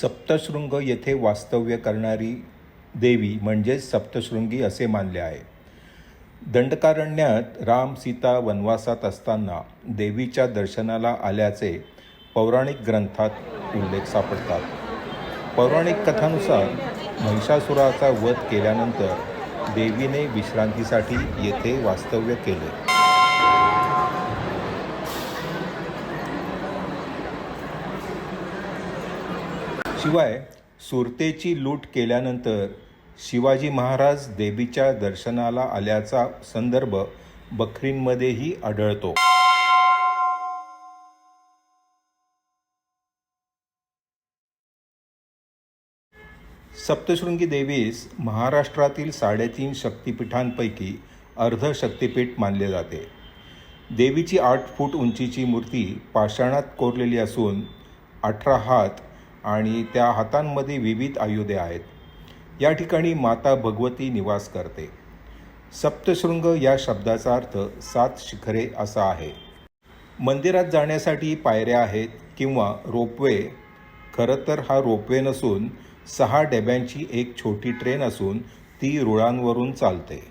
सप्तशृंग येथे वास्तव्य करणारी देवी म्हणजेच सप्तशृंगी असे मानले आहे. दंडकारण्यात राम सीता वनवासात असताना देवीच्या दर्शनाला आल्याचे पौराणिक ग्रंथात उल्लेख सापडतात. पौराणिक कथानुसार महिषासुराचा वध केल्यानंतर देवीने विश्रांतीसाठी येथे वास्तव्य केले. शिवाय सुरतेची लूट केल्यानंतर शिवाजी महाराज देवीच्या दर्शनाला आल्याचा संदर्भ बखरींमध्येही आढळतो. सप्तशृंगी देवीस महाराष्ट्रातील 3.5 शक्तिपीठांपैकी अर्ध शक्तिपीठ मानले जाते. देवीची 8 फूट उंचीची मूर्ती पाषाणात कोरलेली असून 18 हात आणि त्या हातांमध्ये विविध आयुधे आहेत. या ठिकाणी माता भगवती निवास करते. सप्तशृंग या शब्दाचा अर्थ 7 शिखरे असा आहे. मंदिरात जाण्यासाठी पायऱ्या आहेत किंवा रोपवे. खरं तर हा रोपवे नसून 6 डब्यांची एक छोटी ट्रेन असून ती रुळांवरून चालते.